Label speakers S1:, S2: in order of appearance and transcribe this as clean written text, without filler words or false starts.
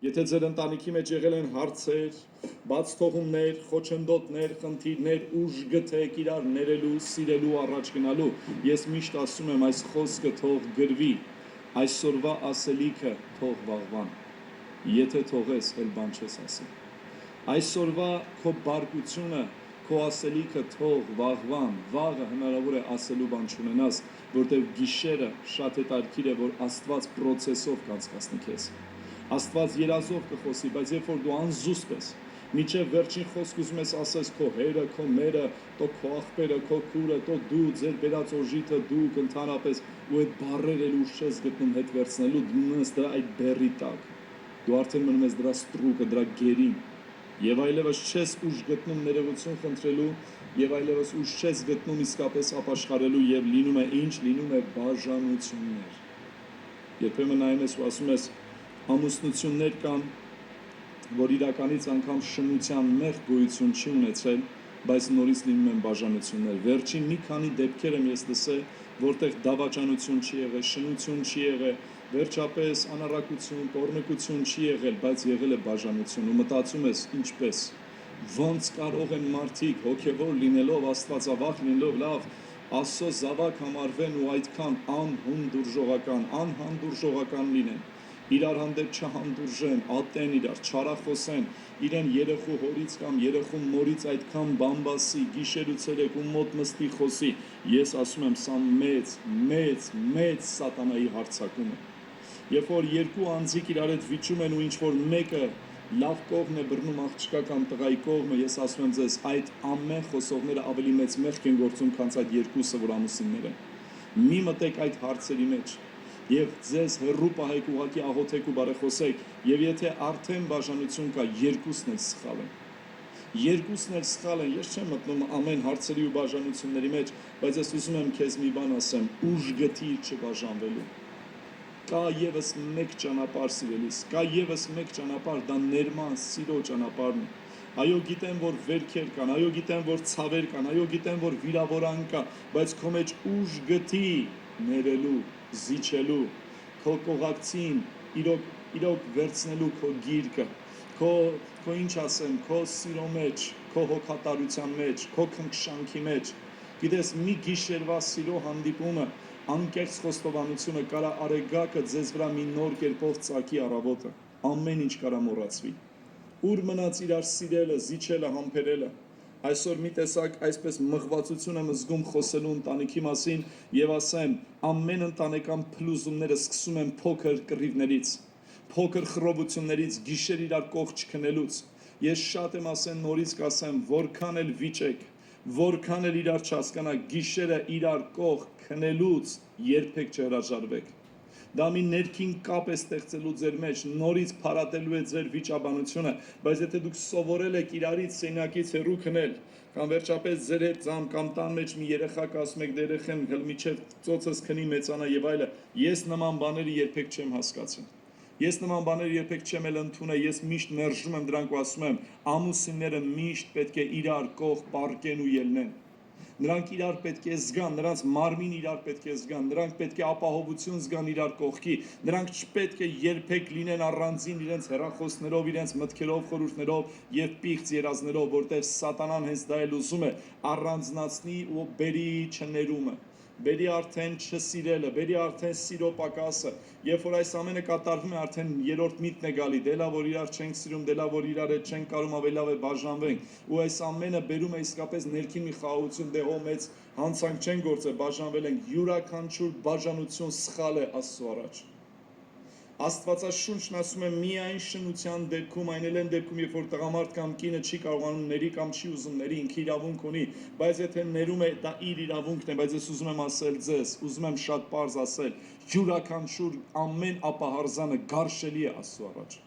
S1: Եթե ձեր ընտանիքի մեջ եղել են հարցեր, բաց թողումներ, խոչընդոտներ, խնդիրներ, ուժ գտեք իրար ներելու, սիրելու, առաջ գնալու, ես միշտ ասում եմ այս խոսքը թող գրվի, այսօրվա ասելիքը թող վաղվան, եթե թողես, էլ բան չես ասի։ Այսօրվա քո բարկությունը, քո ասելիքը թող վաղվան, վաղը հնարավոր է ասելու բան չունենաս, որտեղ գիշերը շատ հետաքրքիր է, որ Աստված պրոցեսով կանցկացնի քեզ։ Աստված երազով կխոսի, բայց երբ որ դու անզուսպ ես, մինչև վերջին խոսք ուզում ես ասես քո հերը, քո մերը, տո քո աղբերը, քո քուրը, տո դու, ձեր բերած օժիթը, դուք ընդհանրապես ու այդ բառերը ուժ չես գտնում հետ վերցնելու, դու ես դրա այդ բեռի տակ, դու արդեն մնում ես դրա ստրուկը, դրա գերին, եւ այլևս չես ուժ գտնում ներողություն խնդրելու, եւ այլևս ուժ չես գտնում իսկապես ապաշխարելու, եւ լինում է ինչ, լինում է բաժանություններ։ Երբեմն նայում ես ու ասում ես ամուսնություններ կան, որ իրականից անգամ շնության մեղ գոյություն չի ունեցել, բայց նորից լինում են բաժանություններ։ Վերջին մի քանի դեպքեր եմ ես լսել, որտեղ դավաճանություն չի եղել, շնություն չի եղել, վերջապես անառակություն, տոռնկություն չի եղել, բայց եղել է բաժանություն ու մտածում ես ինչպես, ոնց կարող են մարդիկ հոգևոր լինելով, աստվածավախ լինելով, լավ, Աստծո զավակ համարվեն ու այդքան անհանդուրժողական լինեն, իրար հանդեպ չհանդուրժեն, ատեն իրար, չարախոսեն, իրեն երեխու հորից կամ երեխու մորից այդքան բամբասի, գիշեր ու ցերեկ ու մոտ մստի խոսի, ես ասում եմ սա մեծ սատանայի հարձակում է։ Երբ որ երկու անձիկ իրար հետ վիճում են ու ինչ որ մեկը լավ կողմն է բռնում աղջկա կամ տղայի կողմը, ես ասում եմ ձեզ, այդ ամեն խոսողները ավելի մեծ մեղք են գործում, քան այդ երկուսը, որ ամուսիններ են։ Մի մտեք այդ հարցերի մեջ եւ ձեզ հեռու պահեք, ուղղակի աղոթեք ու բարեխոսեք, եւ եթե արդեն բաժանություն կա, երկուսն էլ սխալ են։ Երկուսն էլ սխալ են, ես չեմ մտնում ամեն հարցերի ու բաժանությունների մեջ, բայց ես ուզում եմ քեզ մի բան ասեմ, ուժ գտիր չբաժանվելու։ Կա եւս մեկ ճանապարհ սիրելիս, կա եւս մեկ ճանապարհ, դա ներման, սիրո ճանապարհն է։ Այո, գիտեմ, որ վերքեր կան, այո, գիտեմ, որ ցավեր կան, այո, գիտեմ, որ վիրավորան կա, բայց քո մեջ ուժ գտի ներելու, զիջելու, քո կողակցին իրոք վերցնելու քո գիրկը, քո ինչ ասեմ, քո սիրո մեջ, քո հոգատարության մեջ, քո քնքշանքի մեջ։ Գիտես, մի գիշերվա սիրո հանդիպումը, անկեղծ խոստովանությունը կարա արեգակը ձեզ վրա մի նոր կերպով ծակի առավոտը, ամեն ինչ կարա մոռացվի։ Ուր մնաց իրար սիրելը, զիջելը, համբերելը։ Այսօր մի տեսակ այսպես մղվածություն եմ զգում խոսելու ընտանիքի մասին եւ ասեմ, ամեն ընտանեկան փլուզումները սկսում են փոքր կռիվներից, փոքր խռովություններից, գիշեր իրար կողք չքնելուց։ Ես շատ եմ ասեն, նորից կասեմ, որքան էլ վիճեք, որքան էլ իրար չհասկանաք, գիշերը իրար կողք քնելուց երբեք չհրաժարվեք։ Դա մի ներքին կապ է ստեղծելու ձեր մեջ, նորից փարատելու է ձեր վիճաբանությունը, բայց եթե դուք սովորել եք իրարից սենյակից հեռու քնել, կամ վերջապես ձեր հետ ձամ կամ տան մեջ մի երեխա կասում եք, դե երեխան միջև ծոցս քնի մեծանա եւ այլը, ես նման բաները երբեք չեմ հասկացել։ Ես նման բաներ երբեք չեմ էլ ընդունել, ես միշտ մերժում եմ դրանք ու ասում եմ, ամուսինները միշտ պետք է իրար կողք պառկեն ու ելնեն։ Նրանք իրար պետք է զգան, նրանց մարմին իրար պետք է զգան, նրանք պետք է ապահովություն զգան իրար կողքի, նրանք չպետք է երբեք լինեն առանձին իրենց հեռախոսներով, իրենց մտքերով, խորհուրդներով եւ պիղծ երազներով, որտեղ սատանան հենց դա էլ ուզում է առանձնացնի ու բերի չներումը, բերի արդեն չսիրելը, բերի արդեն սիրո պակասը, երբ որ այս ամենը կատարվում է, արդեն երրորդ միտքն է գալի, դե լավ որ իրար չենք սիրում, դե լավ որ իրար հետ չենք կարում, ավելի լավ է բաժանվենք, ու այս ամենը բերում է իսկապես ներքին մի խաղաղություն, դե հո մեծ հանցանք չեն գործել, բաժանվել ենք, յուրաքանչյուր բաժանություն սխալ է Աստծո առաջ։ Աստվածաշունչն ասում է միայն շնության դեպքում, այն էլ են դեպքում, երբ որ տղամարդ կամ կինը չի կարողանում ների կամ չի ուզում ների, ինքը իրավունք ունի, բայց եթե ներում է, դա իր իրավունքն է, բայց ես ուզում եմ ասել ձեզ, ուզում եմ շատ պարզ ասել, յուրաքանչյուր ամեն ապահարզանը գարշելի է Աստծո առաջ։